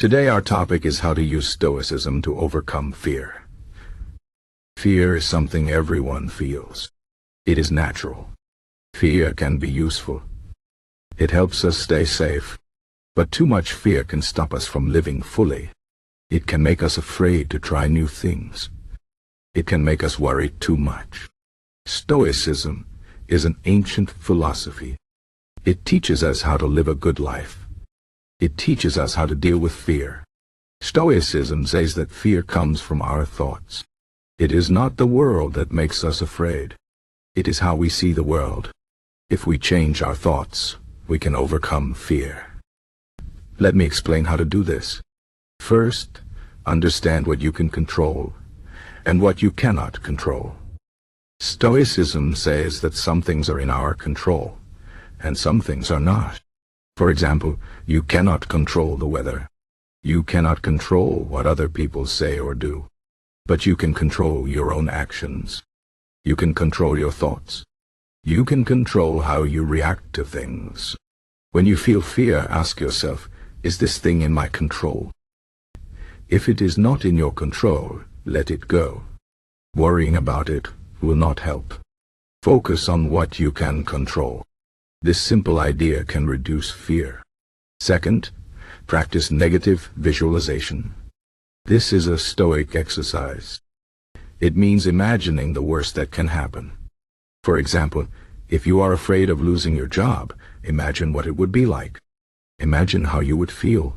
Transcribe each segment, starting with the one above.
Today our topic is how to use Stoicism to overcome fear. Fear is something everyone feels. It is natural. Fear can be useful. It helps us stay safe. But too much fear can stop us from living fully. It can make us afraid to try new things. It can make us worry too much. Stoicism is an ancient philosophy. It teaches us how to live a good life. It teaches us how to deal with fear. Stoicism says that fear comes from our thoughts. It is not the world that makes us afraid. It is how we see the world. If we change our thoughts, we can overcome fear. Let me explain how to do this. First, understand what you can control and what you cannot control. Stoicism says that some things are in our control and some things are not. For example, you cannot control the weather. You cannot control what other people say or do. But you can control your own actions. You can control your thoughts. You can control how you react to things. When you feel fear, ask yourself, is this thing in my control? If it is not in your control, let it go. Worrying about it will not help. Focus on what you can control. This simple idea can reduce fear. Second, practice negative visualization. This is a Stoic exercise. It means imagining the worst that can happen. For example, if you are afraid of losing your job, imagine what it would be like. Imagine how you would feel.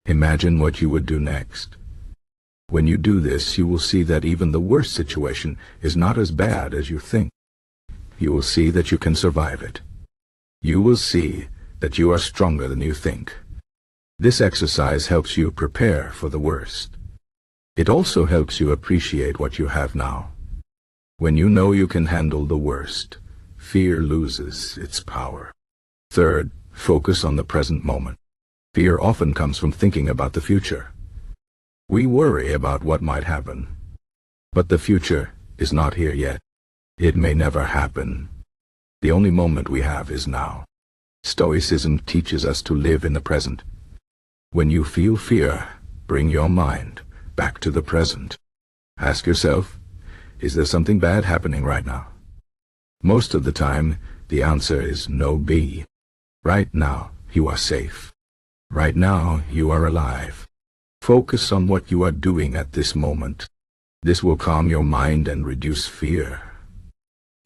Imagine what you would do next. When you do this, you will see that even the worst situation is not as bad as you think. You will see that you can survive it. You will see that you are stronger than you think. This exercise helps you prepare for the worst. It also helps you appreciate what you have now. When you know you can handle the worst, fear loses its power. Third, focus on the present moment. Fear often comes from thinking about the future. We worry about what might happen. But the future is not here yet. It may never happen. The only moment we have is now. Stoicism teaches us to live in the present. When you feel fear, bring your mind back to the present. Ask yourself, is there something bad happening right now? Most of the time, the answer is no. Right now, you are safe. Right now, you are alive. Focus on what you are doing at this moment. This will calm your mind and reduce fear.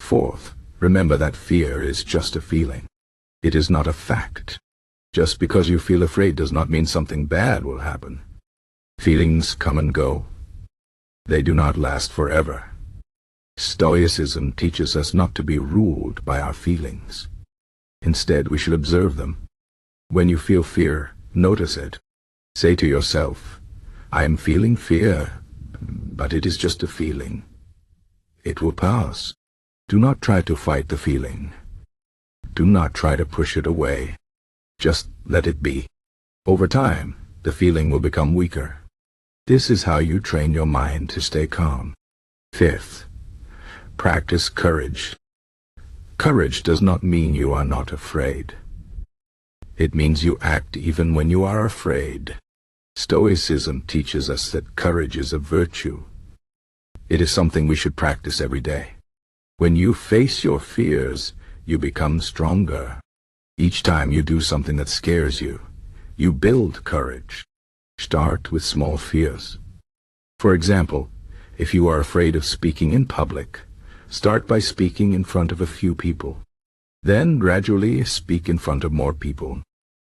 Fourth, remember that fear is just a feeling. It is not a fact. Just because you feel afraid does not mean something bad will happen. Feelings come and go. They do not last forever. Stoicism teaches us not to be ruled by our feelings. Instead, we should observe them. When you feel fear, notice it. Say to yourself, I am feeling fear, but it is just a feeling. It will pass. Do not try to fight the feeling. Do not try to push it away. Just let it be. Over time, the feeling will become weaker. This is how you train your mind to stay calm. Fifth, practice courage. Courage does not mean you are not afraid. It means you act even when you are afraid. Stoicism teaches us that courage is a virtue. It is something we should practice every day. When you face your fears, you become stronger. Each time you do something that scares you, you build courage. Start with small fears. For example, if you are afraid of speaking in public, start by speaking in front of a few people. Then gradually speak in front of more people.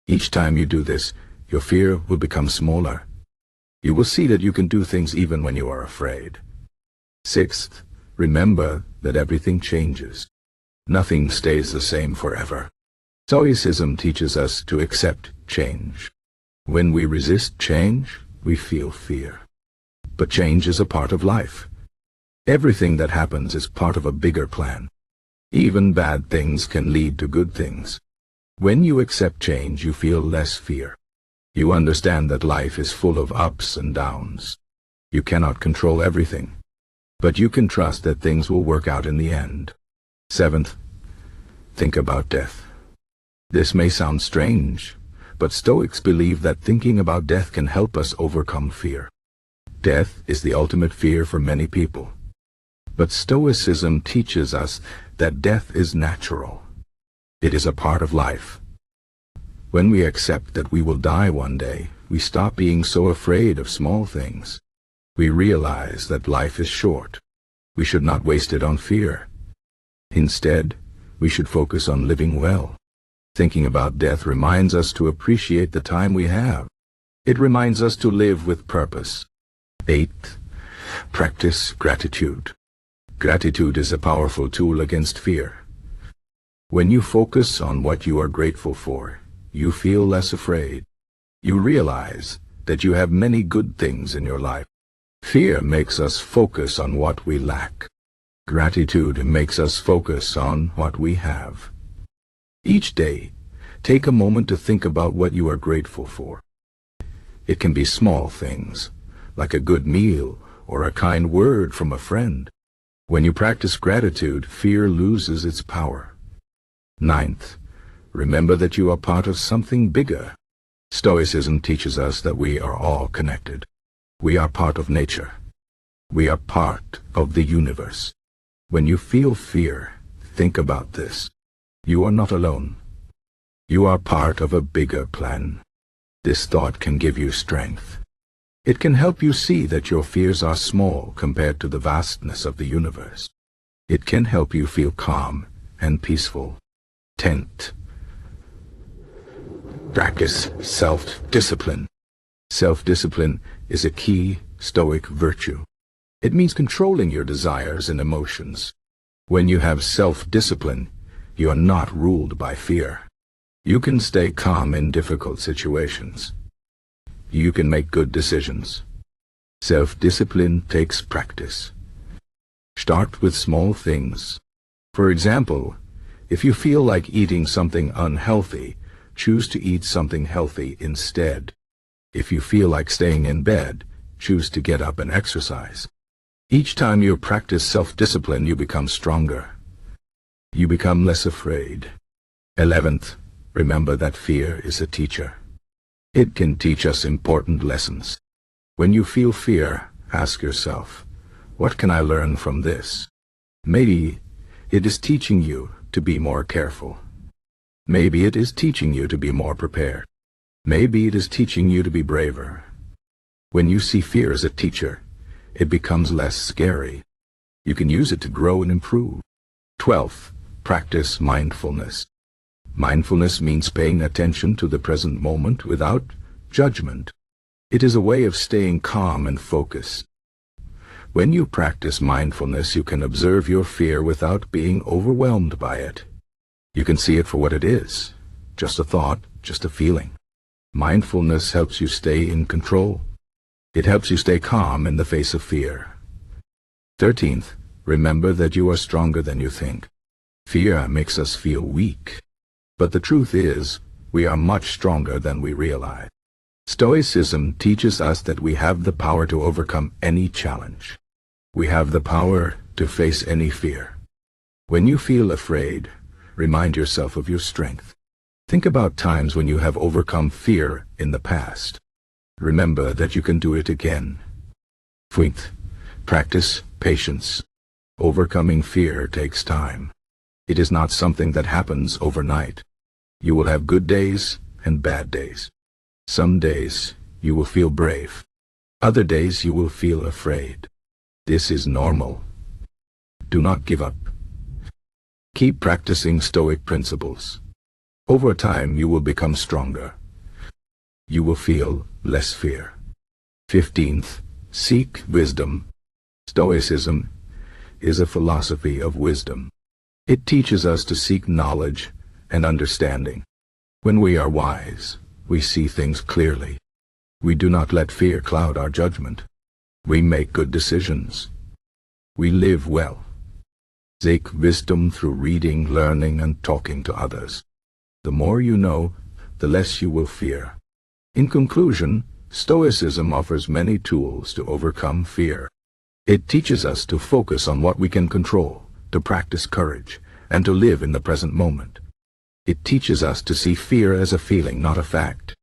Each time you do this, your fear will become smaller. You will see that you can do things even when you are afraid. Sixth, remember that everything changes. Nothing stays the same forever. Stoicism teaches us to accept change. When we resist change, we feel fear. But change is a part of life. Everything that happens is part of a bigger plan. Even bad things can lead to good things. When you accept change, you feel less fear. You understand that life is full of ups and downs. You cannot control everything, but you can trust that things will work out in the end. Seventh, think about death. This may sound strange, but Stoics believe that thinking about death can help us overcome fear. Death is the ultimate fear for many people. But Stoicism teaches us that death is natural. It is a part of life. When we accept that we will die one day, we stop being so afraid of small things. We realize that life is short. We should not waste it on fear. Instead, we should focus on living well. Thinking about death reminds us to appreciate the time we have. It reminds us to live with purpose. 8. Practice gratitude. Gratitude is a powerful tool against fear. When you focus on what you are grateful for, you feel less afraid. You realize that you have many good things in your life. Fear makes us focus on what we lack. Gratitude makes us focus on what we have. Each day, take a moment to think about what you are grateful for. It can be small things, like a good meal or a kind word from a friend. When you practice gratitude, fear loses its power. 9th, remember that you are part of something bigger. Stoicism teaches us that we are all connected. We are part of nature. We are part of the universe. When you feel fear, think about this. You are not alone. You are part of a bigger plan. This thought can give you strength. It can help you see that your fears are small compared to the vastness of the universe. It can help you feel calm and peaceful. 10th, practice self-discipline. Self-discipline is a key Stoic virtue. It means controlling your desires and emotions. When you have self-discipline, you are not ruled by fear. You can stay calm in difficult situations. You can make good decisions. Self-discipline takes practice. Start with small things. For example, if you feel like eating something unhealthy, choose to eat something healthy instead. If you feel like staying in bed, choose to get up and exercise. Each time you practice self-discipline, you become stronger. You become less afraid. 11th, remember that fear is a teacher. It can teach us important lessons. When you feel fear, ask yourself, what can I learn from this? Maybe it is teaching you to be more careful. Maybe it is teaching you to be more prepared. Maybe it is teaching you to be braver. When you see fear as a teacher, it becomes less scary. You can use it to grow and improve. 12th, practice mindfulness. Mindfulness means paying attention to the present moment without judgment. It is a way of staying calm and focused. When you practice mindfulness, you can observe your fear without being overwhelmed by it. You can see it for what it is, just a thought, just a feeling. Mindfulness helps you stay in control. It helps you stay calm in the face of fear. 13th, remember that you are stronger than you think. Fear makes us feel weak. But the truth is, we are much stronger than we realize. Stoicism teaches us that we have the power to overcome any challenge. We have the power to face any fear. When you feel afraid, remind yourself of your strength. Think about times when you have overcome fear in the past. Remember that you can do it again. 14th, practice patience. Overcoming fear takes time. It is not something that happens overnight. You will have good days and bad days. Some days you will feel brave. Other days you will feel afraid. This is normal. Do not give up. Keep practicing Stoic principles. Over time you will become stronger. You will feel less fear. 15th, seek wisdom. Stoicism is a philosophy of wisdom. It teaches us to seek knowledge and understanding. When we are wise, we see things clearly. We do not let fear cloud our judgment. We make good decisions. We live well. Seek wisdom through reading, learning, and talking to others. The more you know, the less you will fear. In conclusion, Stoicism offers many tools to overcome fear. It teaches us to focus on what we can control, to practice courage, and to live in the present moment. It teaches us to see fear as a feeling, not a fact.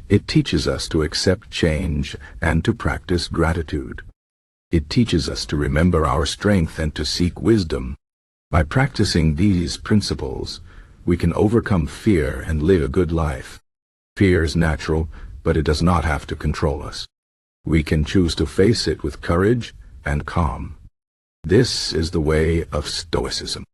It teaches us to accept change and to practice gratitude. It teaches us to remember our strength and to seek wisdom. By practicing these principles, we can overcome fear and live a good life. Fear is natural, but it does not have to control us. We can choose to face it with courage and calm. This is the way of Stoicism.